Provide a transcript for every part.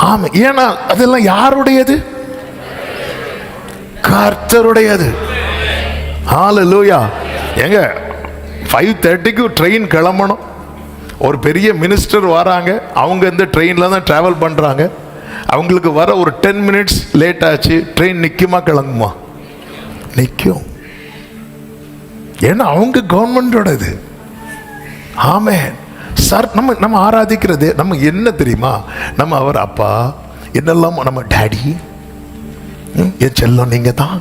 ஆமா, ஏன்னா அதெல்லாம் யாருடையது? கர்த்தருடையது. ஹல்லேலூயா. எங்க 5:30க்கு ட்ரெயின் கிளம்பணும். ஒரு பெரிய மினிஸ்டர் வராங்க, அவங்க இந்த ட்ரெயினில் தான் ட்ராவல் பண்ணுறாங்க. அவங்களுக்கு வர ஒரு 10 மினிட்ஸ் லேட் ஆச்சு, ட்ரெயின் நிற்குமா கிளம்புமா? நிற்கும். ஏன்னா அவங்க கவர்மெண்டோடது. ஆமென். சார், நம்ம ஆராதிக்கிறது நம்ம என்ன தெரியுமா? நம்ம அவர் அப்பா, என்னெல்லாம் நம்ம டேடி, என் செல்லம் நீங்கள் தான்,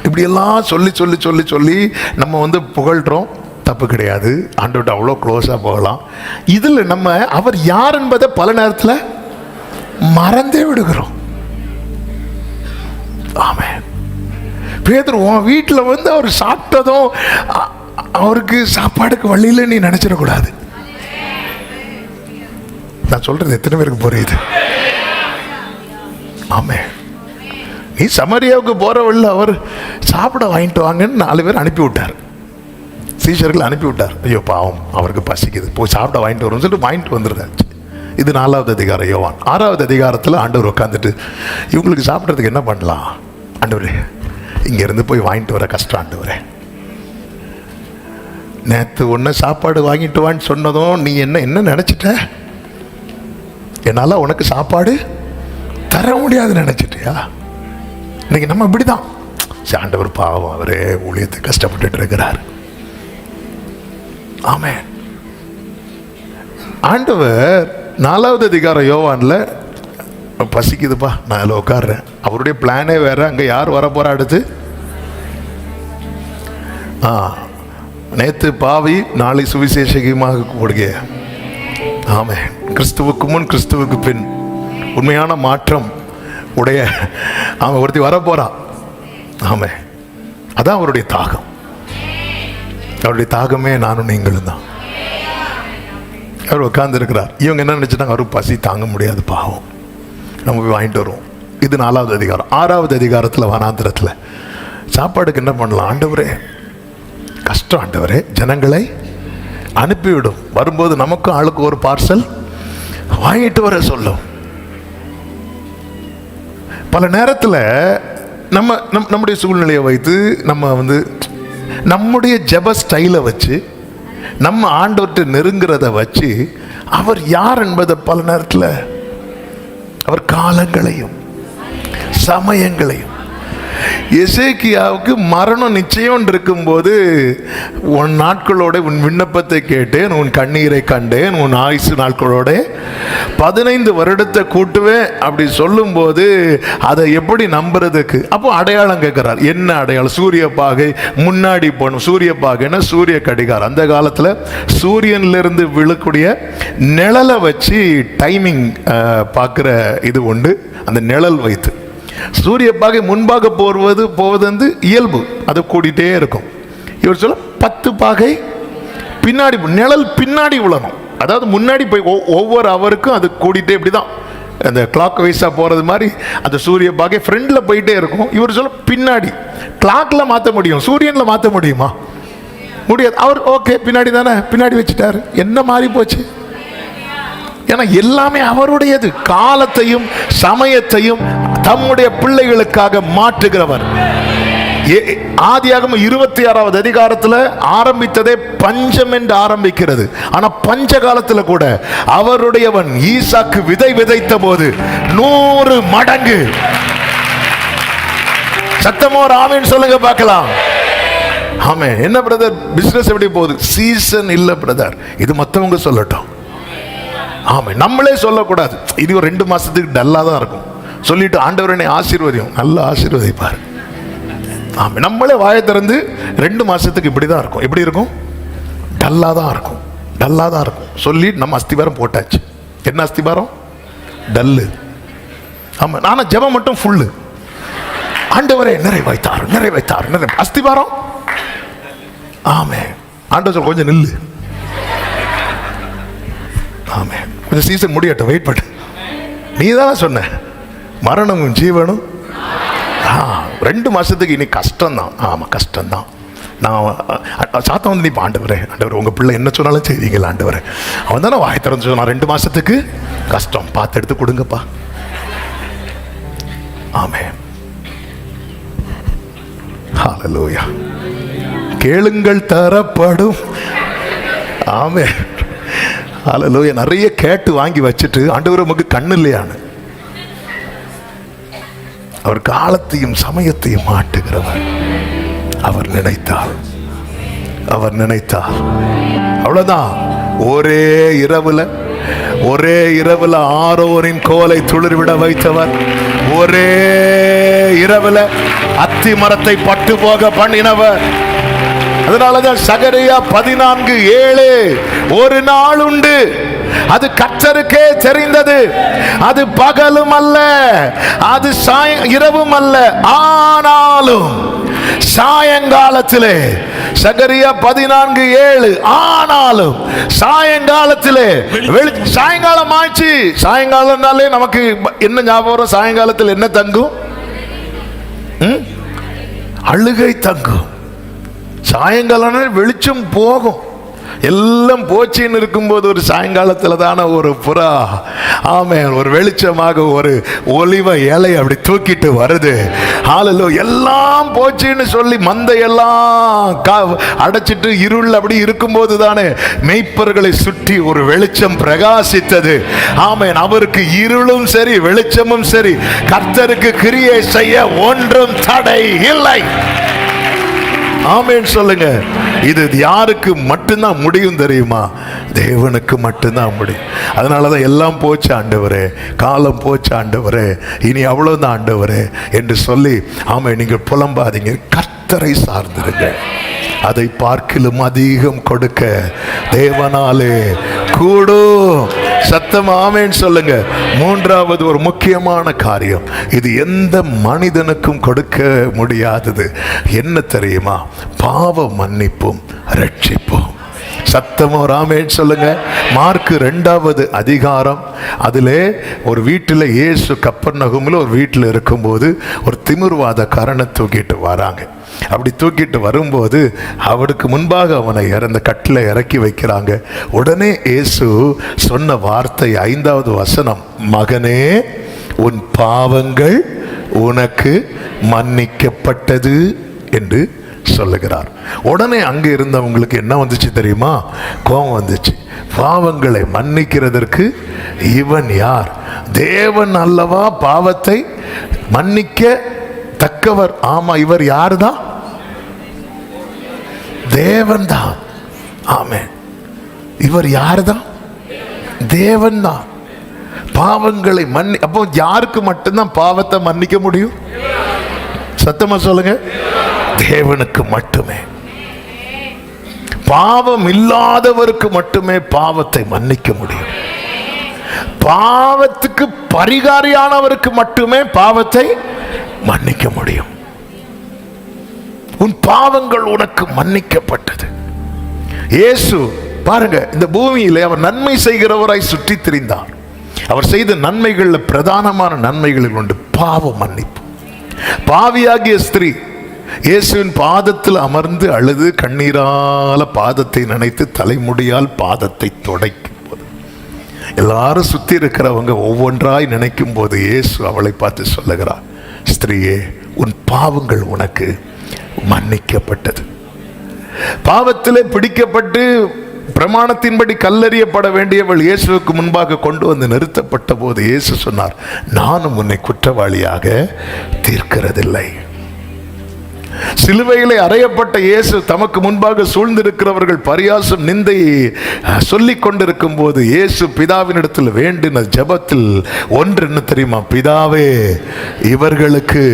இப்படியெல்லாம் சொல்லி சொல்லி சொல்லி சொல்லி நம்ம புகழ்கிறோம். தப்பு கிடையாது, ஆண்டவர்கிட்ட அவ்வளோ க்ளோஸாக போகலாம். இதில் நம்ம அவர் யார் என்பதை பல நேரத்தில் மறந்தே விடுகிறோம். ஆமென். பேதுரு, உன் வீட்டில் அவர் சாப்பிட்டதும் அவருக்கு சாப்பாடுக்கு வழியில் நீ நினைச்சிடக்கூடாது. நான் சொல்றது எத்தனை பேருக்கு புரியுது? ஆமென். நீ சமரியாவுக்கு போற வழியில் அவர் சாப்பிட வாங்கிட்டு வாங்கன்னு 4 பேர் அனுப்பி விட்டார். சீஷர்கள் அனுப்பி விட்டார். ஐயோ பாவம், அவருக்கு பசிக்குது, போய் சாப்பிட வாங்கிட்டு வரும்னு சொல்லிட்டு வாங்கிட்டு வந்துடுறாச்சு. இது 4வது அதிகாரம் யோவான். 6வது அதிகாரத்தில் ஆண்டவர் உட்காந்துட்டு, இவங்களுக்கு சாப்பிட்றதுக்கு என்ன பண்ணலாம் ஆண்டவரே? இங்கேருந்து போய் வாங்கிட்டு வர கஷ்டம் ஆண்டவரே. நேற்று ஒன்று சாப்பாடு வாங்கிட்டு வான்னு சொன்னதும் நீ என்ன நினச்சிட்ட? என்னால் உனக்கு சாப்பாடு தர முடியாதுன்னு நினச்சிட்டியா? இன்னைக்கு நம்ம இப்படிதான். ஆண்டவர் பாவம், அவரே ஊழியத்தை கஷ்டப்பட்டு இருக்கிறார். ஆமென். ஆண்டவர் 4வது அதிகாரம் யோவான்ல, பசிக்குதுப்பா நான் அதில் உட்காடுறேன். அவருடைய பிளானே வேற. அங்கே யார் வர போறா அடுத்து? நேற்று பாவி, நாளை சுவிசேஷகமாக போடுக. ஆமென். கிறிஸ்துவுக்கு முன் கிறிஸ்துவுக்கு பின் உண்மையான மாற்றம் உடைய அவன் ஒருத்தி வரப்போறான். ஆமென். அதான் அவருடைய தாகம். அவருடைய தாகமே நானும் நீங்களும் தான். அவர் உட்கார்ந்து இருக்கிறார். இவங்க என்ன நினைச்சிட்டாங்க? அவருக்கு பசி தாங்க முடியாது, பாவம், நம்ம போய் வாங்கிட்டு வருவோம். இது 4வது அதிகாரம். 6வது அதிகாரத்தில் வனாந்திரத்தில் சாப்பாடுக்கு என்ன பண்ணலாம்? ஆண்டவரே கஷ்டம், ஆண்டவரே ஜனங்களை அனுப்பிவிடும், வரும்போது நமக்கும் ஆளுக்கு ஒரு பார்சல் வாங்கிட்டு வர சொல்லும். பல நேரத்தில் நம்முடைய சூழ்நிலையை வைத்து நம்ம நம்முடைய ஜெப ஸ்டைலை வச்சு நம்ம ஆண்டவர்கிட்ட நெருங்கிறத வச்சு அவர் யார் என்பதை பல நேரத்தில் அவர் காலங்களையும் சமயங்களையும். எசேக்கியாவுக்கு மரணம் நிச்சயம் இருக்கும்போது, உன் நாட்களோட உன் விண்ணப்பத்தை கேட்டேன், உன் கண்ணீரை கண்டேன், உன் ஆயுசு நாட்களோட 15 வருடத்தை கூட்டுவேன் அப்படி சொல்லும்போது அதை எப்படி நம்புறதுக்கு? அப்போ அடையாளம் கேட்கிறார். என்ன அடையாளம்? சூரிய பாகை முன்னாடி போகணும். சூரிய பாகைன்னா சூரிய கடிகாரம். அந்த காலத்தில் சூரியன்லேருந்து விழக்கூடிய நிழலை வச்சு டைமிங் பார்க்குற இது உண்டு. அந்த நிழல் வைத்து சூரிய பாகை முன்பாக போவது இயல்பு, அது கூடிட்டே இருக்கும். இவர் சொல்ல 10 பாகை பின்னாடி, நிழல் பின்னாடி விழணும். அதாவது முன்னாடி போய் ஒவ்வொரு அவருக்கும் அது கூடிட்டே, இப்படிதான் அந்த கிளாக் வைஸாக போகிறது மாதிரி அந்த சூரிய பாகை ஃப்ரண்டில் போயிட்டே இருக்கும். இவர் சொல்ல பின்னாடி. கிளாக்கில் மாற்ற முடியும், சூரியனில் மாற்ற முடியுமா? முடியாது. அவர் ஓகே பின்னாடி தானே, பின்னாடி வச்சுட்டாரு. என்ன மாறி போச்சு? ஏன்னா எல்லாமே அவருடையது. காலத்தையும் சமயத்தையும் தம்முடைய பிள்ளைகளுக்காக மாற்றுகிறவர். ஆதியாகமம் 26வது அதிகாரத்தில் ஆரம்பித்ததே பஞ்சம் என்று ஆரம்பிக்கிறது. ஆனா பஞ்ச காலத்துல கூட அவருடையவன் ஈசாக்கு விதை விதைத்த போது 100 மடங்கு. சத்தமோ ஆமென் சொல்லுங்க பார்க்கலாம். ஆமே. என்ன பிரதர் பிசினஸ் எப்படி போகுது? சீசன் இல்ல பிரதர், இது மற்றவங்க சொல்லட்டும். ஆமே, நம்மளே சொல்லக்கூடாது. இது ஒரு 2 மாசத்துக்கு டல்லா தான் இருக்கும். சொல்லிட்டு ஆண்டவரனை ஆசீர்வதியும், நல்ல ஆசீர்வதிப்பார். ஆமே, நம்மளே வாயை திறந்து 2 மாசத்துக்கு இப்படிதான் இருக்கும். எப்படி இருக்கும்? டல்லா தான் இருக்கும், டல்லா தான் இருக்கும். சொல்லி நம்ம அஸ்திபாரம் போட்டாச்சு. என்ன அஸ்திபாரம்? டல்லு. ஆமா, நானா ஜெபம் மட்டும் ஃபுல்லு. ஆண்டவரே நிறைவைத்தார், நிறைவைத்தார், நிறைவே. அஸ்திபாரம் ஆமே. ஆண்டவர் கொஞ்சம் நில்லு. ஆமே, கொஞ்சம் சீசன் முடியட்டும், வெயிட் பண்ணு. நீ தான் சொன்ன மரணமும் ஜீவனும். 2 மாசத்துக்கு இனி கஷ்டம்தான். ஆமா கஷ்டம்தான். நான் சாத்தம் வந்து நீ ஆண்டவர் உங்கள் பிள்ளை என்ன சொன்னாலும் செய்வீங்களா ஆண்டவர்? அவன் தானே வாய் திறந்து சொன்னான் 2 மாசத்துக்கு கஷ்டம், பார்த்து எடுத்து கொடுங்கப்பா. ஆமென். ஹல்லேலூயா. கேளுங்கள் தரப்படும். ஆமென். ஹல்லேலூயா. நிறைய கேட்டு வாங்கி வச்சுட்டு ஆண்டவர் உமக்கு கண்ணு இல்லையான்னு, அவர் காலத்தையும் சமயத்தையும் மாட்டுகிறவர். அவர் நினைத்தார் அவ்வளவுதான். ஒரே இரவுல ஆரோனின் கோலை துளிர்விட வைத்தவர், ஒரே இரவுல அத்தி மரத்தை பட்டு போக பண்ணினவர். அதனாலதான் சகரியா 14:7 ஒரு நாள் உண்டு, அது கர்த்தருக்கே தெரிந்தது, அது பகலும் அல்ல, அது இரவும் அல்ல, ஆனாலும் சாயங்காலத்திலே, சகரியா 14:7 ஆனாலும் சாயங்காலத்திலே, சாயங்காலம் ஆச்சு. சாயங்காலம்னாலே நமக்கு என்ன ஞாபகம்? சாயங்காலத்தில் என்ன தங்கும்? அழுகை தங்கும். சாயங்காலம் வெளிச்சம் போகும். எல்லாம் போச்சின்னு இருக்கும்போது ஒரு சாயங்காலத்தில் தானே ஒரு புறா, ஆமென், ஒரு வெளிச்சமாக ஒரு ஒலிவ இலை அப்படி தூக்கிட்டு வருது. ஹல்லேலூயா. எல்லாம் போச்சின்னு சொல்லி மந்தையெல்லாம் அடைச்சிட்டு இருள் அப்படி இருக்கும்போது தானே மேய்ப்பர்களை சுற்றி ஒரு வெளிச்சம் பிரகாசித்தது. ஆமென். அவருக்கு இருளும் சரி வெளிச்சமும் சரி, கர்த்தருக்கு கிரியை செய்ய ஒன்றும் தடை இல்லை. ஆமென் சொல்லுங்க. இது யாருக்கு மட்டும்தான் முடியும் தெரியுமா? தேவனுக்கு மட்டும்தான் முடியும். அதனாலதான் எல்லாம் போச்சு ஆண்டவரே, காலம் போச்சு ஆண்டவரே, இனி அவ்வளவுதான் ஆண்டவரே என்று சொல்லி ஆமென் நீங்கள் புலம்பாதீங்க. கர்த்தரை சார்ந்திருங்க. அதை பார்க்கிலும் அதிகம் கொடுக்க தேவனாலே கூடும். சத்தம் ஆமென் சொல்லுங்க. 3வது ஒரு முக்கியமான காரியம், இது எந்த மனிதனுக்கும் கொடுக்க முடியாதது என்ன தெரியுமா? பாவ மன்னிப்பும் ரட்சிப்பும். சத்தமோ ஆமென் சொல்லுங்க. மார்க் 2வது அதிகாரம், அதிலே ஒரு வீட்டில் இயேசு கப்பர்நகூமில் ஒரு வீட்டில் இருக்கும்போது ஒரு திமிர்வாதக்காரனை தூக்கிட்டு வராங்க. அப்படி தூக்கிட்டு வரும்போது அவருக்கு முன்பாக அவனை அந்த கட்டில இறக்கி வைக்கிறாங்க. உடனே இயேசு சொன்ன வார்த்தை 5வது வசனம், மகனே உன் பாவங்கள் உனக்கு மன்னிக்கப்பட்டது என்று சொல்லுகிறார். உடனே அங்கே இருந்தவங்களுக்கு என்ன வந்துச்சு தெரியுமா? கோபம் வந்துச்சு. பாவங்களை மன்னிக்கிறதற்கு இவன் யார்? தேவன் அல்லவா பாவத்தை மன்னிக்க தக்கவர். ஆமா, இவர் யாரு தான்? தேவன் தான். ஆமென். இவர் யாரு தான்? தேவன் தான். பாவங்களை அப்போ யாருக்கு மட்டும்தான் பாவத்தை மன்னிக்க முடியும்? சத்தமா சொல்லுங்க. தேவனுக்கு மட்டுமே. பாவம் இல்லாதவருக்கு மட்டுமே பாவத்தை மன்னிக்க முடியும். பாவத்துக்கு பரிகாரியானவருக்கு மட்டுமே பாவத்தை மன்னிக்க முடியும். உன் பாவங்கள் உனக்கு மன்னிக்கப்பட்டது. இயேசு பாருங்க, இந்த பூமியிலே அவர் நன்மை செய்கிறவராய் சுற்றி திரிந்தார். அவர் செய்த நன்மைகளில் பிரதானமான நன்மைகளில் ஒன்று பாவ மன்னிப்பு. பாவியாகிய ஸ்திரீ இயேசுவின் பாதத்தில் அமர்ந்து அழுது கண்ணீரால பாதத்தை நினைத்து தலைமுடியால் பாதத்தை துடைக்கும் போது, எல்லாரும் சுத்தி இருக்கிறவங்க ஒவ்வொன்றாய் நினைக்கும் போது இயேசு அவளை பார்த்து சொல்லுகிறார், ஸ்திரீயே, உன் பாவங்கள் உனக்கு மன்னிக்கப்பட்டது. பாவத்திலே பிடிக்கப்பட்டு பிரமாணத்தின்படி கல்லறியப்பட வேண்டியவள் இயேசுவுக்கு முன்பாக கொண்டு வந்து நிறுத்தப்பட்ட போது இயேசு சொன்னார், நானும் உன்னை குற்றவாளியாக தீர்க்கிறதில்லை. சிலுவையிலே அறையப்பட்ட இயேசு தமக்கு முன்பாக சூழ்ந்திருக்கிறவர்கள் பரியாசம் நிந்தை சொல்லிக் கொண்டிருக்கும் போது இயேசு பிதாவினிடத்தில் வேண்டின ஜெபத்தில் ஒன்று என்ன தெரியுமா? பிதாவே, இவர்களுக்கு,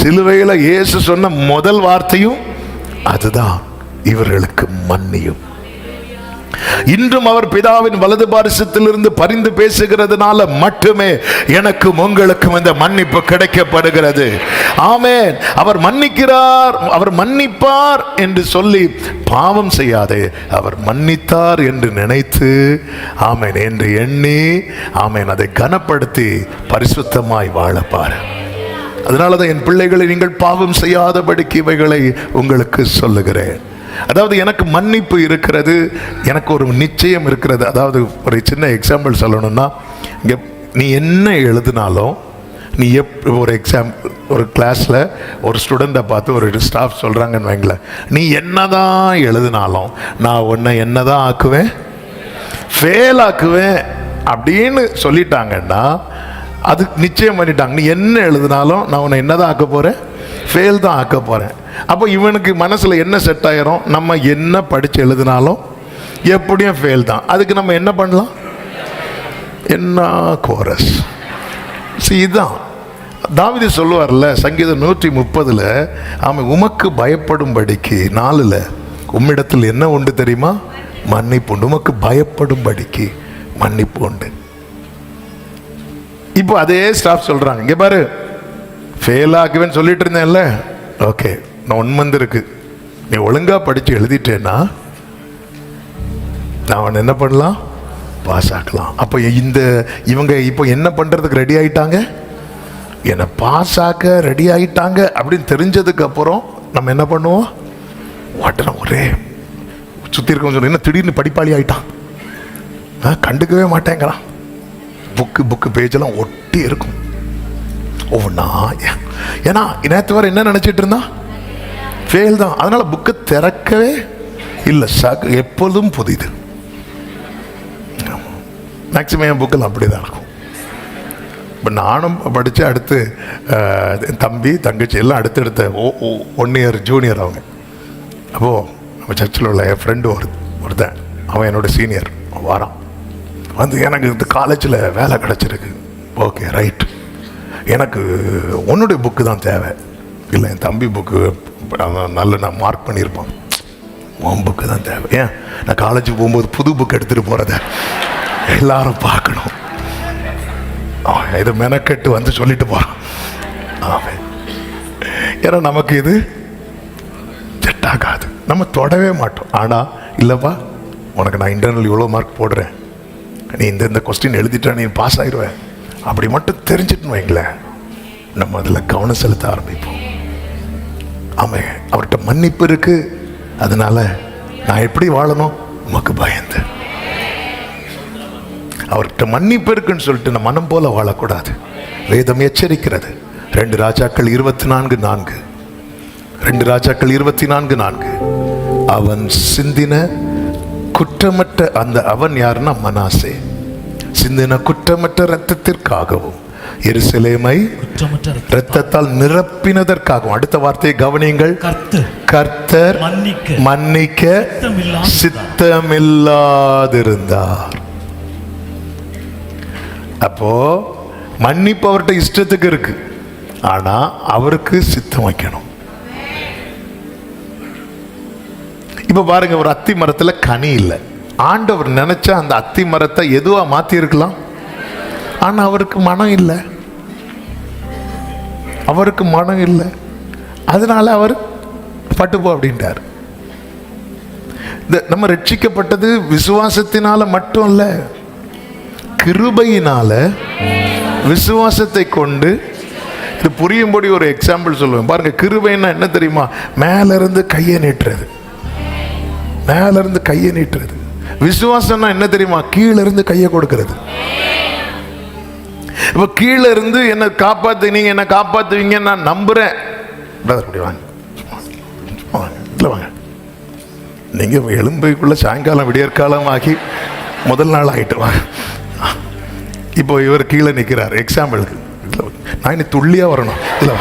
சிலுவையில் இயேசு சொன்ன முதல் வார்த்தையும் அதுதான், இவர்களுக்கு மன்னியும். இன்றும் அவர் பிதாவின் வலது பாரிசத்திலிருந்து பரிந்து பேசுகிறதுனால மட்டுமே எனக்கும் உங்களுக்கும் இந்த மன்னிப்பு கிடைக்கப்படுகிறது. ஆமென். அவர் மன்னிக்கிறார், அவர் மன்னிப்பார் என்று சொல்லி பாவம் செய்யாதே, அவர் மன்னித்தார் என்று நினைத்து, ஆமென், என்று எண்ணி, ஆமென், அதை கனப்படுத்தி பரிசுத்தமாய் வாழப்பார். அதனால தான் என் பிள்ளைகளை நீங்கள் பாவம் செய்யாதபடிக்கு இவைகளை உங்களுக்கு சொல்லுகிறேன். அதாவது எனக்கு மன்னிப்பு இருக்கிறது, எனக்கு ஒரு நிச்சயம் இருக்கிறது. அதாவது ஒரு சின்ன எக்ஸாம்பிள் சொல்லணும்னா, இங்கே நீ என்ன எழுதினாலும், நீ ஒரு ஒரு கிளாஸில் ஒரு ஸ்டூடெண்ட்டை பார்த்து ஒரு ஸ்டாஃப் சொல்கிறாங்கன்னு வைங்களேன், நீ என்னதான் எழுதினாலும் நான் உன்னை என்னதான் ஆக்குவேன், ஃபெயில் ஆக்குவேன் அப்படின்னு சொல்லிட்டாங்கன்னா அது நிச்சயம் பண்ணிட்டாங்க. நீ என்ன எழுதினாலும் நான் உன்னை என்னதான் ஆக்க போகிறேன், ஃபெயில் தான் ஆக்க போகிறேன். அப்போ இவனுக்கு மனசில் என்ன செட் ஆயிரும், நம்ம என்ன படித்து எழுதினாலும் எப்படியும் ஃபெயில் தான். அதுக்கு நம்ம என்ன பண்ணலாம், என்ன கோரஸ். இதுதான் தாவீது சொல்லுவார்ல சங்கீதம் 130, அவன் உமக்கு பயப்படும்படிக்கு 4 உம்மிடத்தில் என்ன உண்டு தெரியுமா, மன்னிப்பு உண்டு. உமக்கு பயப்படும்படிக்கு மன்னிப்பு உண்டு. இப்போ அதே ஸ்டாஃப் சொல்றாங்க, இங்க பாரு ஃபெயில் ஆக்குவேன்னு சொல்லிட்டு இருந்தேன்ல, ஓகே நான் 1 மந்த் இருக்கு, நீ ஒழுங்கா படிச்சு எழுதிட்டேன்னா நான் அவன் என்ன பண்ணலாம், பாஸ் ஆக்கலாம். அப்போ இவங்க இப்போ என்ன பண்றதுக்கு ரெடி ஆயிட்டாங்க, என்னை பாஸ் ஆக்க ரெடி ஆயிட்டாங்க அப்படின்னு தெரிஞ்சதுக்கு அப்புறம் நம்ம என்ன பண்ணுவோம், வாட்டலாம் ஒரே சுற்றி இருக்கோம் சொல்ல, என்ன திடீர்னு படிப்பாளி ஆயிட்டான், கண்டுக்கவே மாட்டேங்கிறான், புக்கு பேஜெல்லாம் ஒட்டி இருக்கும் ஒவ்வொன்றா. ஏன்னா நேற்று வர என்ன நினச்சிட்டு இருந்தான், ஃபெயில் தான். அதனால புக்கை திறக்கவே இல்லை, எப்பொழுதும் புதிது. மேக்சிமம் என் புக்கெல்லாம் அப்படி தான் இருக்கும். இப்போ நானும் படித்து அடுத்து தம்பி தங்கச்சி எல்லாம் அடுத்தடுத்த 1 இயர் ஜூனியர் அவங்க. அப்போது நம்ம சர்ச்சில் உள்ள என் ஃப்ரெண்டு ஒருத்தன், அவன் என்னோட சீனியர், வாரான் வந்து, எனக்கு இந்த காலேஜில் வேலை கிடச்சிருக்கு, ஓகே ரைட், எனக்கு உன்னுடைய புக்கு தான் தேவை. இல்லை என் தம்பி புக்கு நல்ல நான் மார்க் பண்ணியிருப்பான், உன் புக்கு தான் தேவை. ஏன் நான் காலேஜுக்கு போகும்போது புது புக் எடுத்துகிட்டு போகிறத எல்லாரும் பார்க்கணும், இதை மெனக்கெட்டு வந்து சொல்லிட்டு போகிறான். ஆமாம், ஏன்னா நமக்கு இது செட் ஆகாது, நம்ம தொடவே மாட்டோம். ஆனால் இல்லைப்பா உனக்கு நான் இன்டர்னல் இவ்வளோ மார்க் போடுறேன், நீ இந்த கொஸ்டின் எழுதிட்டா நீ பாஸ் ஆயிடுவேன், அப்படி மட்டும் தெரிஞ்சுட்டுன்னு வைங்களேன், நம்ம அதில் கவனம் செலுத்த ஆரம்பிப்போம். ஆமாம், அவர்கிட்ட மன்னிப்பு இருக்கு, அதனால நான் எப்படி வாழணும், உமக்கு பயந்து. அவர்கிட்ட மன்னிப்பு இருக்குன்னு சொல்லிட்டு நம்ம மனம் போல வாழக்கூடாது. வேதம் எச்சரிக்கிறது. 2 ராஜாக்கள் 24:4, 2 ராஜாக்கள் 24:4, அவன் சிந்தின குற்றமற்ற அந்த அவன் யாருன்னா மனாசே, சிந்தின குற்றமற்ற இரத்தத்திற்காகவும் எருசலேமை இரத்தத்தால் நிரப்பினதற்காகவும். அடுத்த வார்த்தையை கவனியுங்கள், கர்த்தர் மன்னிக்க சித்தமில்லாதிருந்தார். அப்போ மன்னிப்பு அவர்கிட்ட இஷ்டத்துக்கு இருக்கு, ஆனா அவருக்கு சித்தம் வைக்கணும். இப்ப பாருங்க, ஒரு அத்தி மரத்துல கனி இல்லை, ஆண்டவர் நினைச்சா அந்த அத்தி மரத்தை எதுவா மாத்தி இருக்கலாம், ஆனா அவருக்கு மனம் இல்லை, அவருக்கு மனம் இல்லை, அதனால அவர் பட்டுப்போ அப்படின்ட்டார். நம்ம ரட்சிக்கப்பட்டது விசுவாசத்தினால மட்டும் இல்ல, கிருபையினால, விசுவாசத்தை கொண்டு. இது புரியும்படி ஒரு எக்ஸாம்பிள் சொல்லுவேன் பாருங்க. கிருபைன்னா என்ன தெரியுமா, மேல இருந்து கையை நீட்டுறது, மேல இருந்து கையை நீட்டுறது. விசுவாசம்னா என்ன தெரியுமா, கீழே இருந்து கையை கொடுக்கிறது. இப்ப கீழே இருந்து என்ன காப்பாத்து, நீங்க என்ன காப்பாத்துவீங்க நான் நம்புறேன். வாங்க வாங்க, நீங்க எலும்பைக்குள்ள சாயங்காலம் விடியற்காலம் ஆகி முதல் நாள் ஆகிட்டு வாங்க. இப்போ இவர் கீழே நிற்கிறார் எக்ஸாம்பிளுக்கு, நான் இன்னும் துள்ளியாக வரணும், இல்லை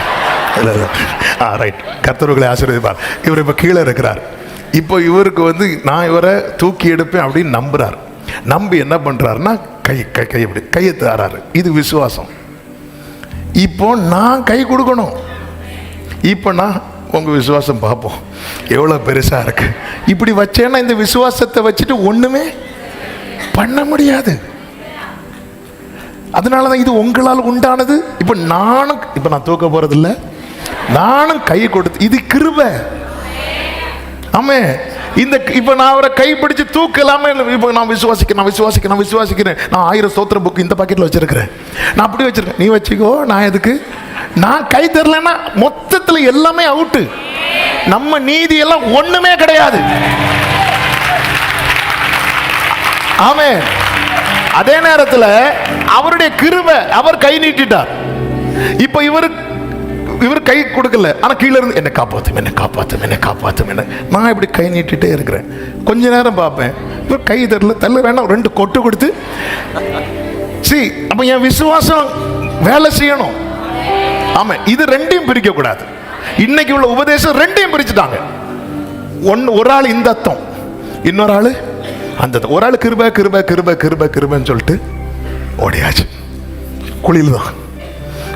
இல்லை ரைட், கர்த்தர்களை ஆசீர்வதிப்பார். இவர் இப்போ கீழே இருக்கிறார். இப்போ இவருக்கு வந்து நான் இவரை தூக்கி எடுப்பேன் அப்படின்னு நம்புறார். நம்பி என்ன பண்ணுறாருன்னா கையை தாராரு. இது விசுவாசம். இப்போ நான் கை கொடுக்கணும். இப்போ நான் உங்கள் விசுவாசம் பார்ப்போம் எவ்வளோ பெருசாக இருக்கு. இப்படி வச்சேன்னா இந்த விசுவாசத்தை வச்சுட்டு ஒன்றுமே பண்ண முடியாது. அதனால தான் இது உங்களால் உண்டானது. இப்போ நான் தூக்க போறது இல்லை, நானும் கை கொடுத்து, இது கிருபை. ஆமே, இப்போ நான் அவரை கை பிடிச்சு தூக்கலாமே. இப்போ நான் விசுவாசிக்கிறேன். நான் 1000 ஸ்தோத்திர புக் இந்த பாக்கெட்டில் வச்சிருக்கிறேன், நான் அப்படி வச்சிருக்கேன். நீ வச்சுக்கோ, நான் எதுக்கு நான் கை தரலன்னா மொத்தத்துல எல்லாமே அவுட்டு. நம்ம நீதி எல்லாம் ஒண்ணுமே கிடையாது. ஆமென். அதே நேரத்தில் அவருடைய கிருபை, அவர் கை நீட்டிட்டார். இப்ப இவர் கை கொடுக்கல, ஆனா கீழே இருந்து என்னை காப்பாத்தும், என்னை காப்பாத்தும், என்னை காப்பாத்தும். என்ன நான் இப்படி கை நீட்டிட்டே இருக்கிறேன். கொஞ்ச நேரம் பார்ப்பேன், இவர் கை தரல, தள்ள வேணாம், 2 கொட்டு கொடுத்து அப்ப என் விசுவாசம் வேலை செய்யணும். ஆமா, இது 2ஐயும் பிரிக்க கூடாது. இன்னைக்கு உள்ள உபதேசம் 2ஐயும் பிரிச்சுட்டாங்க. ஒரு ஆள் இந்த அர்த்தம், இன்னொரு ஆளு அந்த. ஒரு ஆள் கிருபை கிருபை கிருபை கிருபை கிருபைன்னு சொல்லிட்டு ஓடியாச்சு, குழியில் தான்.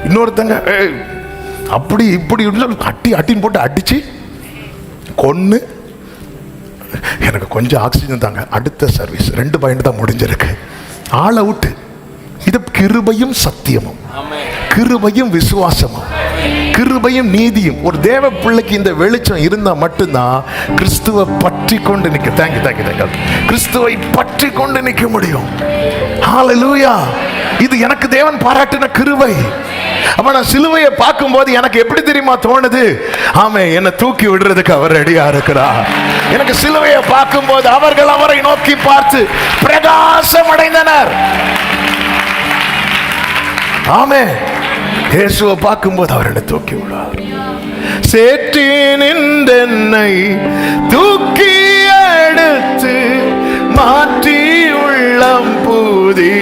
இன்னொருத்தங்க அப்படி இப்படி அட்டின்னு போட்டு அடிச்சு கொன்னு, எனக்கு கொஞ்சம் ஆக்சிஜன் தாங்க, அடுத்த சர்வீஸ் 2 பாயிண்ட் தான் முடிஞ்சிருக்கு, ஆளை விட்டு. இது கிருபையும் சத்தியமும், கிருபையும் விசுவாசமும், கிருபையும் நீதியும். ஒரு தேவ பிள்ளைக்கு இந்த வெளிச்சம் இருந்தா மட்டும்தான் கிறிஸ்துவை பற்றி கொண்டு நிற்க. Thank you thank you thank you. கிறிஸ்துவை பற்றி கொண்டு நிற்க முடியும். ஹல்லேலூயா. இது எனக்கு தேவன் பாராட்டின கிருபை. அப்ப நான் சிலுவையை பார்க்கும் போது எனக்கு எப்படி தெரியுமா தோணுது? ஆமே, என்னை தூக்கி விடுறதுக்கு அவர் ரெடியா இருக்கிறார். எனக்கு சிலுவையை பார்க்கும் போது அவர்கள் அவரை நோக்கி பார்த்து பிரகாசம் அடைந்தனர். ஆமே, இயேசுவை பார்க்கும்போது அவர் என்னை தூக்கி விடுவார். சேற்றி நின்றென்னை தூக்கி எடுத்து மாற்றி உள்ளம் பூதி.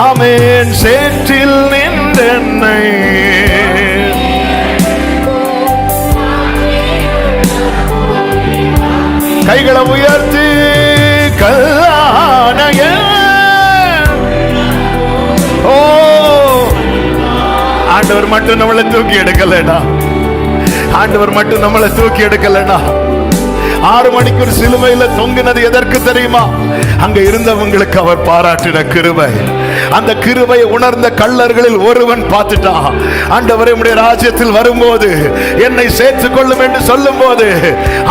ஆமென். சேற்றில் நின்றென்னை கைகளை உயர்த்தி கல்லானைய ஆண்டவர் மட்டும் நம்மளை தூக்கி எடுக்கலனா, ஆண்டவர் மட்டும் நம்மளை தூக்கி எடுக்கலனா. 6 மணிக்கு ஒரு சிலுவையில தொங்கினது எதற்கு தெரியுமா? அங்க இருந்தவங்களுக்கு அவர் பாராட்டின கிருபை. அந்த கிருபையை உணர்ந்த கள்ளர்களில் ஒருவன் பார்த்துட்டான், ஆண்டவரே உம்முடைய ராஜ்யத்தில் வரும்போது என்னை சேர்த்துக் கொள்ளும் என்று சொல்லும் போது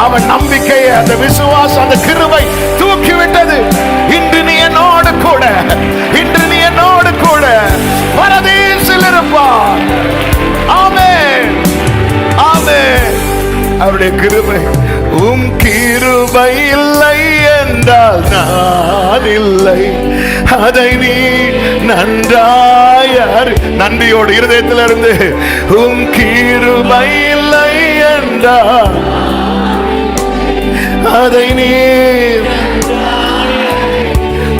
அவன் நம்பிக்கையை, அந்த விசுவாசம், அந்த கிருபை தூக்கி விட்டது. இன்று நீ என்னோடு கூட, இன்று நீ என்னோடு கூட பரதீசில் இருப்பார். ஆமென் ஆமென். அவருடைய கிருபை. உம் கிருபை இல்லை என்றால் நான் இல்லை, அதை நீ நன்றாய் நன்றியோடு இருதயத்திலிருந்து உம் கிருபை இல்லை என்றால் அதை நீ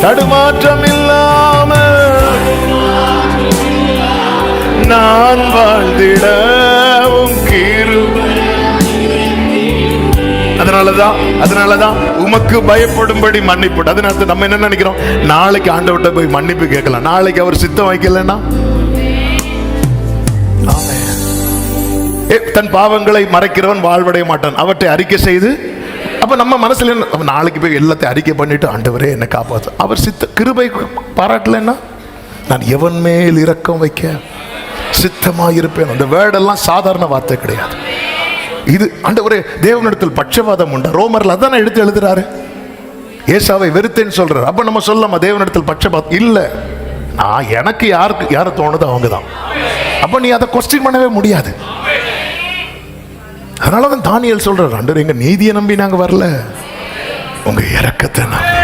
தடுமாற்றம் இல்லாமல் நான் வாழ்ந்திடவும் கிருபை. அதனாலதான் உமக்கு பயப்படும்படி மன்னிப்பு. அதனால நம்ம என்ன நினைக்கிறோம்? நாளைக்கு ஆண்டவர்கிட்ட போய் மன்னிப்பு கேட்கலாம். நாளைக்கு அவர் சித்தம் வைக்கலன்னா தன் பாவங்களை மறைக்கிறவன் வாழ்வடைய மாட்டான், அவற்றை அறிக்கை செய்து. அப்ப நம்ம மனசுல நாளைக்கு போய் எல்லாத்தையும் அறிக்கை பண்ணிட்டு ஆண்டவரே என்ன காப்பாத்து. அவர் சித்த கிருபை பாராட்டலன்னா நான் எவன் மேல் இரக்கம் வைக்க சித்தமாயிருப்பேன். அந்த வேர்டெல்லாம் சாதாரண வார்த்தை கிடையாது. இது ஆண்டவரே தேவனிடத்தில் பட்சபாதம் உண்டா? ரோமர்ல அதான் எடுத்து எழுதுறாரு. ஏசாவை வெறுத்தேன்னு சொல்றாரு. அப்ப நம்ம சொல்லலாமா தேவனிடத்தில் பட்சபாதம் இல்ல? நான் எனக்கு யாரை தோணுதோ அவங்க தான். அப்ப நீ அதை கொஸ்டின் பண்ணவே முடியாது. அதனாலதான் தானியேல் சொல்றாரு, ஆண்டவரே எங்க நீதியை நம்பி நாங்க வரல, உங்க இரக்கத்தை நம்பி.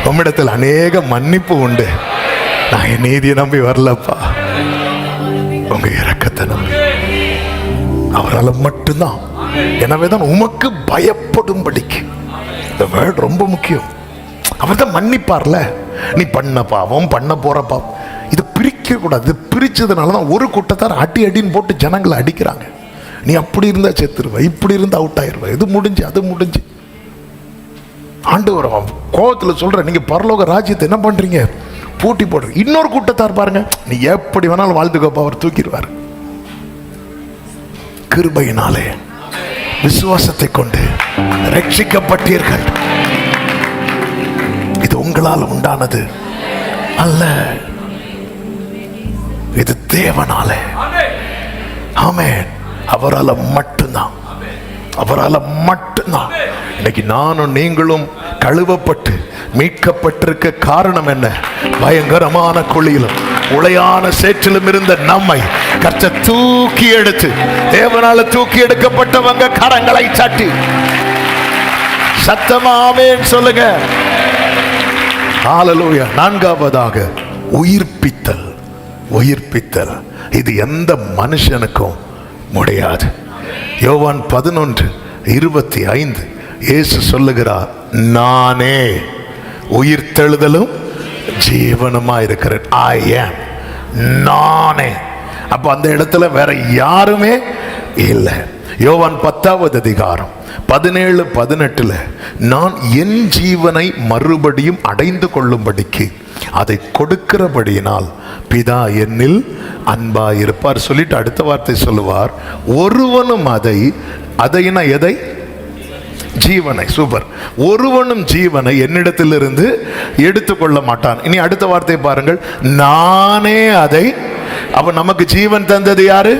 உம்மிடத்தில் அநேக மன்னிப்பு உண்டு, நான் என் நீதியை நம்பி வரலப்பா, உங்க இரக்கத்தை நம்பி. அவரால் மட்டும்தான். எனவேதான் உமக்கு பயப்படும்படிக்கு. இந்த வேர்ட் ரொம்ப முக்கியம். அவர் தான் மன்னிப்பார்ல. நீ பண்ண பாவம், பண்ண போற பாவம், இது பிரிக்க கூடாது. இது பிரிச்சதுனாலதான் ஒரு கூட்டத்தார் அடின்னு போட்டு ஜனங்களை அடிக்கிறாங்க. நீ அப்படி இருந்தா செத்துருவ, இப்படி இருந்தா அவுட் ஆயிருவ, இது முடிஞ்சு அது முடிஞ்சு. ஆண்டவர் கோபத்தில் சொல்ற, நீங்க பரலோக ராஜ்யத்தை என்ன பண்றீங்க? போட்டி போடுற. இன்னொரு கூட்டத்தார் பாருங்க, நீ எப்படி வேணாலும் வாழ்ந்துக்கோப்பா, அவர் தூக்கிடுவார். கிருபையினாலே விசுவாசத்தை கொண்டு ரட்சிக்கப்பட்டீர்கள். இது உங்களால் உண்டானது அல்ல, இது தேவனாலே. ஆமென். அவரால் மட்டும்தான், அவரால் மட்டும்தான். இன்னைக்கு நானும் நீங்களும் கழுவப்பட்டு மீட்கப்பட்டிருக்க காரணம் என்ன? பயங்கரமான குழியிலும் உளையான சேற்றிலும் இருந்த நம்மை கர்த்தர் தூக்கி எடுத்து, தேவனால தூக்கி எடுக்கப்பட்டவங்க கரங்களை தட்டி சத்தமா ஆமென் சொல்லுங்க. ஹல்லேலூயா. நான்காவதாக உயிர்ப்பித்தல். உயிர்ப்பித்தல் இது எந்த மனுஷனுக்கும் முடியாது. யோவான் 11:25 இயேசு சொல்லுகிறார், நானே உயிர்த்தெழுதலும் ஜீவனுமா இருக்கிறேன். ஐ ஆம், நானே. அப்ப அந்த இடத்துல வேற யாருமே இல்லை. யோவான் 10:17 நான் என் ஜீவனை மறுபடியும் அடைந்து கொள்ளும்படிக்கு அதை கொடுக்கிறபடியினால் பிதா என்னில் அன்பாயிருப்பார் சொல்லிட்டு அடுத்த வார்த்தை சொல்லுவார், ஒருவனும் அதைனா எதை? ஜீவனை. சூப்பர். ஒருவனும் ஜீவனை என்னிடத்திலிருந்து எடுத்துக்கொள்ள மாட்டான். இனி அடுத்த வார்த்தை பாருங்கள், நானே அதை. அப்ப நமக்கு ஜீவன் தந்தது யாரு?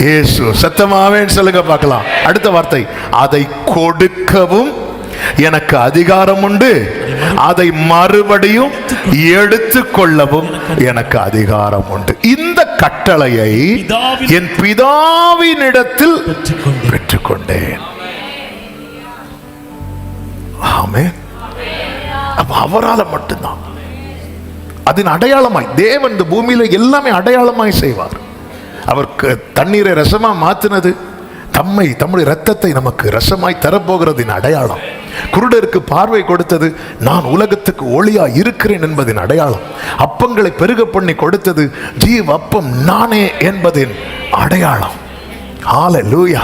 இயேசு. சத்தமாவேன்னு சொல்லுங்க பார்க்கலாம். அடுத்த வார்த்தை, அதை கொடுக்கவும் எனக்கு அதிகாரம் உண்டு, அதை மறுபடியும் எடுத்துக்கொள்ளவும் எனக்கு அதிகாரம் உண்டு. இந்த கட்டளையை என் பிதாவினிடத்தில் பெற்றுக்கொண்டேன். ஆமென். அப்ப அவரால மட்டும்தான். அதன் அடையாளமாய் தேவன் இந்த பூமியில எல்லாமே அடையாளமாய் செய்வார். அவர் தண்ணீரை ரசமா மாத்தினது தம்முடைய ரத்தத்தை நமக்கு ரசமாய் தரப்போகிறதின் அடையாளம். குருடருக்கு பார்வை கொடுத்தது நான் உலகத்துக்கு ஒளியா இருக்கிறேன் என்பதின் அடையாளம். அப்பங்களை பெருக பண்ணி கொடுத்தது ஜீவ அப்பம் நானே என்பதின் அடையாளம். ஹல்லேலூயா,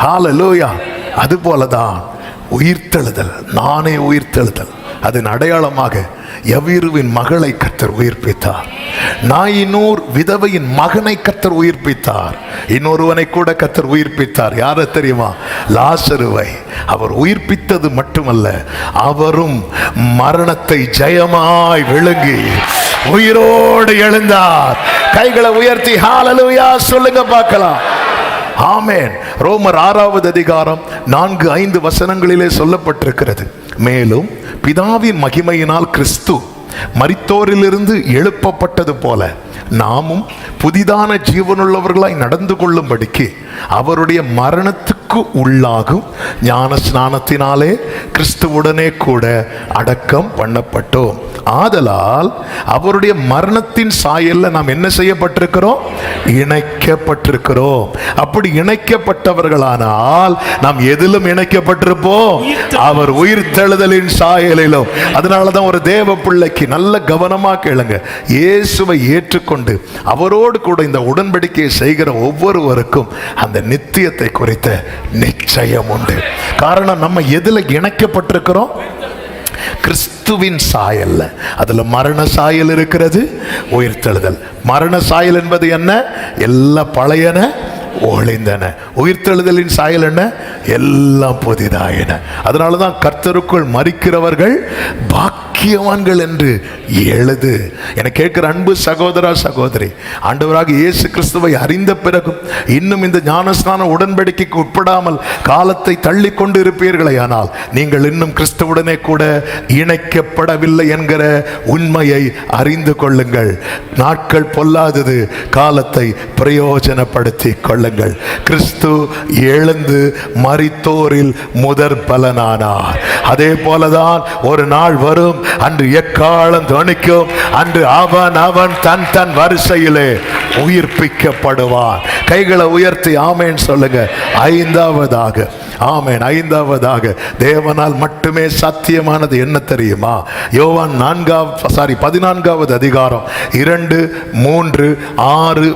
ஹல்லேலூயா. அதுபோலதான் உயிர்த்தெழுதல், நானே உயிர்த்தெழுதல். அதன் அடையாளமாக யவீருவின் மகளை கர்த்தர் உயிர்ப்பித்தார். நாயினூர் விதவையின் மகனை கர்த்தர் உயிர்ப்பித்தார். இன்னொருவனை கூட கர்த்தர் உயிர்ப்பித்தார். யார தெரியுமா? லாசருவை. அவர் உயிர்ப்பித்தது மட்டுமல்ல, அவரும் மரணத்தை ஜெயமாய் விழுங்கி உயிரோடு எழுந்தார். கைகளை உயர்த்தி ஹல்லேலூயா சொல்லுங்க பார்க்கலாம். ஆமென். ரோமர் 6:4-5 சொல்லப்பட்டிருக்கிறது, மேலும் பிதாவின் மகிமையினால் கிறிஸ்து மரித்தோரிலிருந்து எழுப்பப்பட்டது போல நாமும் புதிதான ஜீவனுள்ளவர்களாய் நடந்து கொள்ளும்படிக்கு அவருடைய மரணத்துக்கு உள்ளாகும் ஞான ஸ்நானத்தினாலே கிறிஸ்துவுடனே கூட அடக்கம் பண்ணப்பட்டோம். ஆதலால் அவருடைய மரணத்தின் சாயல்ல நாம் என்ன செய்யப்பட்டிருக்கிறோம்? இணைக்கப்பட்டிருக்கிறோம். அப்படி இணைக்கப்பட்டவர்களானால் நாம் எதிலும் இணைக்கப்பட்டிருப்போம்? அவர் உயிர்த்தெழுதலின் சாயலிலும். அதனாலதான் ஒரு தேவ பிள்ளைக்கு நல்ல கவனமா கேளுங்க, இயேசுவை ஏற்றுக்கொண்டு அவரோடு கூட இந்த உடன்படிக்கையை செய்கிற ஒவ்வொருவருக்கும் அந்த நித்தியத்தை குறித்த நிச்சயம் உண்டு. காரணம், நம்ம எதுல இணைக்கப்பட்டிருக்கிறோம்? கிறிஸ்துவின் சாயல்ல. அதுல மரண சாயல் இருக்கிறது, உயிர்த்தெழுதல். மரண சாயல் என்பது என்ன? எல்லாம் பழையன ஒளிந்தன. உயிர்த்தெழுதலின் சாயல் என்ன? எல்லாம் புதிதாயின. அதனாலதான் கர்த்தருக்குள் மரிக்கிறவர்கள் பாக்கியவான்கள் என்று எழுது. என கேட்கிற அன்பு சகோதரா சகோதரி, ஆண்டவராக இயேசு கிறிஸ்துவை அறிந்த பிறகும் இன்னும் இந்த ஞானஸ்நான உடன்படிக்கைக்கு உட்படாமல் காலத்தை தள்ளி கொண்டு இருப்பீர்களே, ஆனால் நீங்கள் இன்னும் கிறிஸ்துவுடனே கூட இணைக்கப்படவில்லை என்கிற உண்மையை அறிந்து கொள்ளுங்கள். நாட்கள் பொல்லாதது, காலத்தை பிரயோஜனப்படுத்தி கொள்ளுங்கள். கிறிஸ்து எழுந்து மரித்தோரில் முதற் பலனானார். அதே போலதான் ஒரு நாள் வரும், அன்று எக்காலம் துணிக்கும், அன்று அவன் தன் வரிசையிலே உயிர்ப்பிக்கப்படுவான். கைகளை உயர்த்தி ஆமென் சொல்லுங்க. ஐந்தாவதாக, ஆமென், ஐந்தாவதாக தேவனால் மட்டுமே சாத்தியமானது என்ன தெரியுமா? யோவான் 14வது அதிகாரம் 2, 3, 6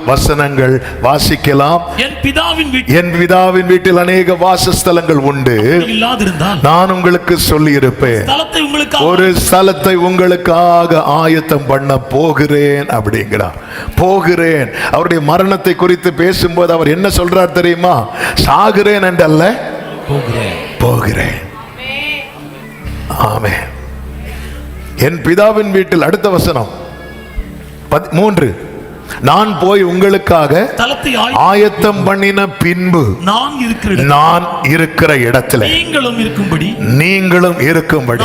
வாசிக்கலாம். என் பிதாவின் வீட்டில் அநேக வாசஸ்தலங்கள் உண்டு, நான் உங்களுக்கு சொல்லி இருப்பேன், ஒரு ஸ்தலத்தை உங்களுக்காக ஆயத்தம் பண்ண போகிறேன் அப்படிங்கிறார். போகிறேன். அவருடைய மரணத்தை குறித்து பேசும்போது அவர் என்ன சொல்றார் தெரியுமா? சாகிறேன் என்றல்ல, போகிறேன். ஆமென். என் பிதாவின் வீட்டில், அடுத்த வசனம் 3, நான் போய் உங்களுக்காக ஆயத்தம் பண்ணின பின்பு நான் இருக்கிற இடத்துல நீங்களும் இருக்கும்படி.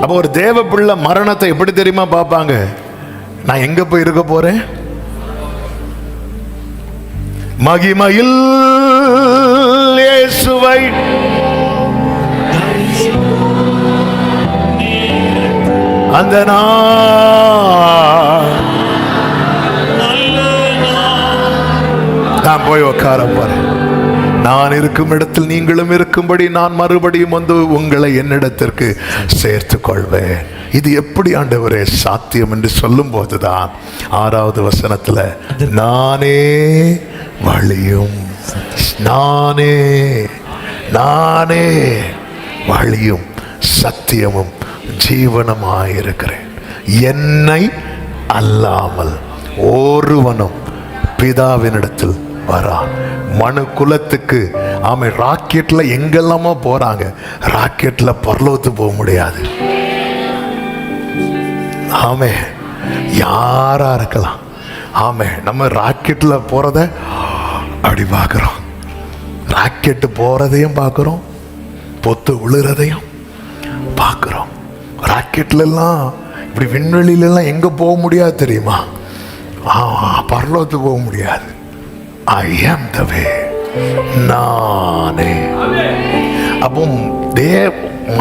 அப்ப ஒரு தேவ பிள்ளை மரணத்தை எப்படி தெரியுமா பார்ப்பாங்க? நான் எங்க போய் இருக்க போறேன்? மகிமையில் இயேசுவை அந்த நான் போய் உட்கார போறேன். நான் இருக்கும் இடத்தில் நீங்களும் இருக்கும்படி நான் மறுபடியும் வந்து உங்களை என்னிடத்திற்கு சேர்த்து கொள்வேன். இது எப்படி ஆண்டவரே சாத்தியம் என்று சொல்லும் போதுதான் 6வது வசனத்துல நானே வழியும் நானே வழியும் சத்தியமும் ஜீவனமாயிருக்கிறேன், என்னை அல்லாமல் ஒருவனும் பிதாவினிடத்தில் வரான். மனு குலத்துக்கு ஆமை ராக்கெட்ல எங்கெல்லாமோ போறாங்க, ராக்கெட்ல பரலோகத்துக்கு போக முடியாது. ஆமே, யாரா இருக்கலாம். ஆமே, நம்ம ராக்கெட்ல போறத அப்படி பார்க்கிறோம், ராக்கெட்டு போறதையும் பார்க்கிறோம், பொத்து விழுறதையும் பார்க்கிறோம். ராக்கெட்ல எல்லாம் இப்படி விண்வெளியில எல்லாம் எங்க போக முடியாது தெரியுமா? பரலோகத்துக்கு போக முடியாது. I am the way. நானே. அப்போ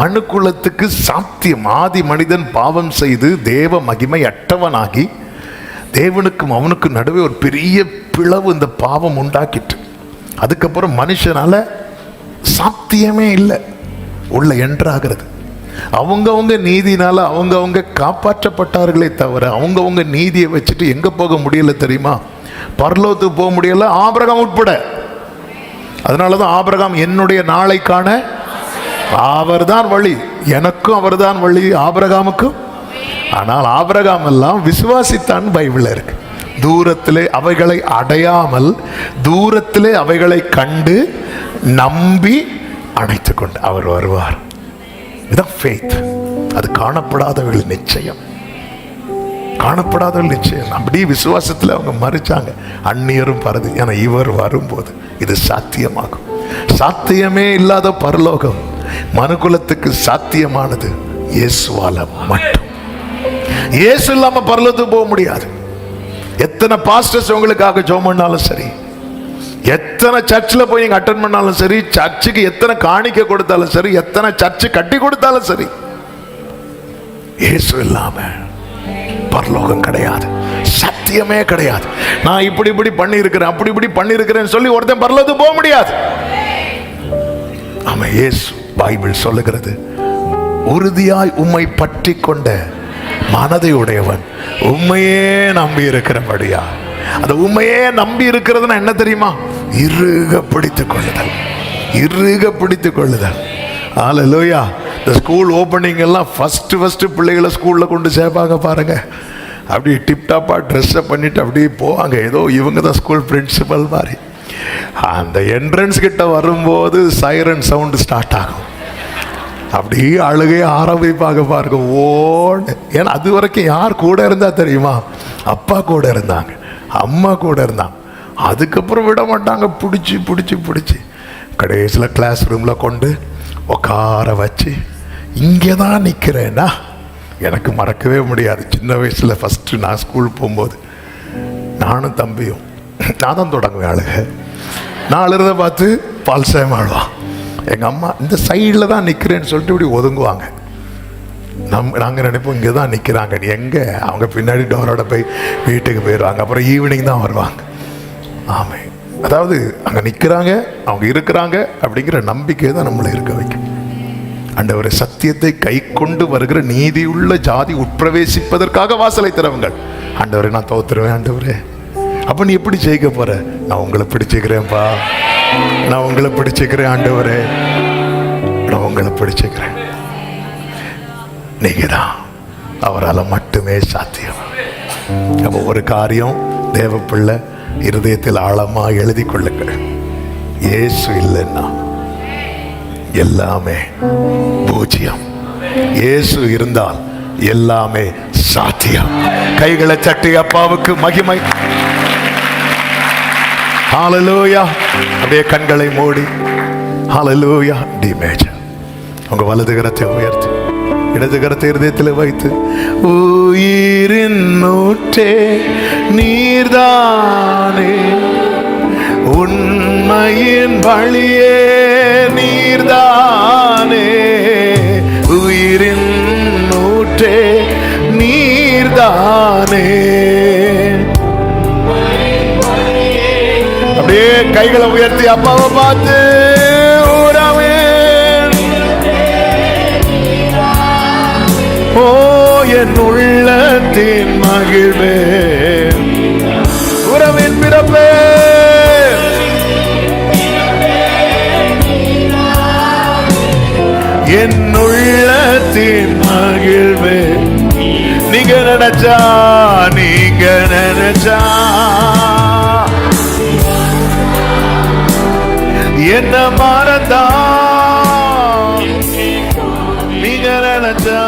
மனுக்குலத்துக்கு சாத்தியம். ஆதி மனிதன் பாவம் செய்து தேவ மகிமை அற்றவனாகி தேவனுக்கும் அவனுக்கு நடுவே ஒரு பெரிய பிளவு இந்த பாவம் உண்டாக்கிட்டு, அதுக்கப்புறம் மனுஷனால சாத்தியமே இல்லை உள்ள என்றாகிறது. அவங்கவுங்க நீதினால அவங்கவுங்க காப்பாற்றப்பட்டார்களே தவிர அவங்கவுங்க நீதியை வச்சுட்டு எங்க போக முடியல தெரியுமா? பரலோகத்துக்கு போக முடியல, ஆபிரகாம் உட்பட. அதனாலதான் ஆபிரகாம் என்னுடைய நாளை காண அவர்தான் வழி, எனக்கும் அவர்தான் வழி, ஆபிரகாமுக்கும். ஆனால் ஆபிரகாம் எல்லாம் விசுவாசித்தான் பைபிள் இருக்கு. தூரத்திலே அவைகளை அடையாமல் தூரத்திலே அவைகளை கண்டு நம்பி அணைத்து கொண்டு அவர் வருவார். இதுதான் ஃபெய்த். அது காணப்படாதவர்கள் நிச்சயம், காணப்படாதவர்கள் நிச்சயம். அப்படி விசுவாசத்தில் அவங்க மறிச்சாங்க, அந்நியரும் பரது. ஏன்னா இவர் வரும்போது இது சாத்தியமாகும். சாத்தியமே இல்லாத பரலோகம் மனுக்குலத்துக்கு சாத்தியமானது இயேசுவால மட்டும். இயேசு இல்லாம பரலோகத்துக்கு போக முடியாது. எத்தனை பாஸ்டர்ஸ் உங்களுக்காக ஜெபம் பண்ணாலும் சரி, எத்தனை சர்ச்சில் போய் நீங்க அட்டெண்ட் பண்ணாலும் சரி, சர்ச்சுக்கு எத்தனை காணிக்க கொடுத்தாலும் சரி, எத்தனை சர்ச்சு கட்டி கொடுத்தாலும் சரி, இயேசு இல்லாம பரலோகம் கிடையாது, சத்தியமே கிடையாது. நான் இப்படி இப்படி பண்ணி இருக்கிறேன், அப்படி இப்படி பண்ணி இருக்கிறேன்னு சொல்லி ஒருத்தன் பரலோகத்துக்கு போக முடியாது. ஆமா, இயேசு பைபிள் சொல்லுகிறது, உறுதியாய் உம்மை பற்றி கொண்ட மனதை உடையவன் உண்மையே நம்பி இருக்கிறபடியா. அந்த உண்மையே நம்பி இருக்கிறதுனா என்ன தெரியுமா? இறுக பிடித்துக் கொள்ளுதல், இறுக பிடித்துக் கொள்ளுதல். ஹல்லேலூயா. இந்த ஸ்கூல் ஓப்பனிங் எல்லாம் ஃபர்ஸ்ட் பிள்ளைகளை ஸ்கூல்ல கொண்டு சேர்ப்பாங்க பாருங்க. அப்படி டிப்டாப்பா ட்ரெஸ்ஸை பண்ணிட்டு அப்படியே போவாங்க, ஏதோ இவங்க தான் ஸ்கூல் பிரின்சிபல் மாதிரி. அந்த என்ட்ரன்ஸ் கிட்ட வரும்போது சைரன் சவுண்ட் ஸ்டார்ட் ஆகும். அப்படியே அழுகையை ஆரம்பிப்பாங்க பாருங்க, ஓடு. ஏன்னா அது வரைக்கும் யார் கூட இருந்தா தெரியுமா? அப்பா கூட இருந்தாங்க, அம்மா கூட இருந்தாங்க. அதுக்கப்புறம் விட மாட்டாங்க, பிடிச்சி பிடிச்சி பிடிச்சி கடைசியில் கிளாஸ் ரூமில் கொண்டு உட்கார வச்சு, இங்கே தான் நிற்கிறேன்னா எனக்கு மறக்கவே முடியாது. சின்ன வயசில் ஃபஸ்ட்டு நான் ஸ்கூல் போகும்போது நானும் தம்பியும் நான் தான் தொடங்குவேன் அழுக. நான் அழுறதை பார்த்து பால்சாயம் ஆடுவான். எங்கள் அம்மா இந்த சைடில் தான் நிற்கிறேன்னு சொல்லிட்டு இப்படி ஒதுங்குவாங்க. நாங்கள் நினைப்போம் இங்கே தான் நிற்கிறாங்க, நீ எங்கே? அவங்க பின்னாடி டோரோட போய் வீட்டுக்கு போயிடுவாங்க. அப்புறம் ஈவினிங் தான் வருவாங்க. ஆமை, அதாவது அங்கே நிற்கிறாங்க, அவங்க இருக்கிறாங்க அப்படிங்கிற நம்பிக்கை தான் நம்மளை இருக்க வைக்கும். ஆண்டவரே, சத்தியத்தை கை கொண்டு வருகிற நீதியுள்ள ஜாதி உட்பிரவேசிப்பதற்காக வாசலை திறவுங்கள். ஆண்டவரே, நான் தோத்துருவேன் ஆண்டவரே. அப்போ நீ எப்படி ஜெயிக்க போற? நான் உங்களை பிடிச்சிக்கிறேன்ப்பா, நான் உங்களை பிடிச்சிக்கிறேன் ஆண்டவரே, நான் உங்களை பிடிச்சிக்கிறேன். நீங்க தான், அவரால் மட்டுமே சாத்தியம். அப்போ ஒரு காரியம் தேவ பிள்ளை இருதயத்தில் ஆழமா எழுதி கொள்ளுங்கள், இயேசு இல்லைன்னா எல்லாமே பூஜ்யம், இயேசு இருந்தால் எல்லாமே சாத்தியம். கைகளை தட்டி அப்பாவுக்கு மகிமை. ஹல்லேலூயா. அப்படியே கண்களை மூடி ஹல்லேலூயா டி மேஜர். உங்க வலது கரத்தை உயர்த்தி இடது கரத்தை இருதயத்தில் வைத்து, உயிரின் ஊற்றே நீர்தானே, உண்மையின் வழியே நீர்தானே, உயிரின் ஊற்றே நீர்தானே. அப்படியே கைகளை உயர்த்தி அப்பாவை பார்த்து உறவே, ஓ என் உள்ளத்தின் மகிழ்வே, உறவின் பிறப்பே, என் உள்ளத்தின் மகிழ்வே. நீங்க நினைச்சா என்ன மறந்தா, நீங்க நினைச்சா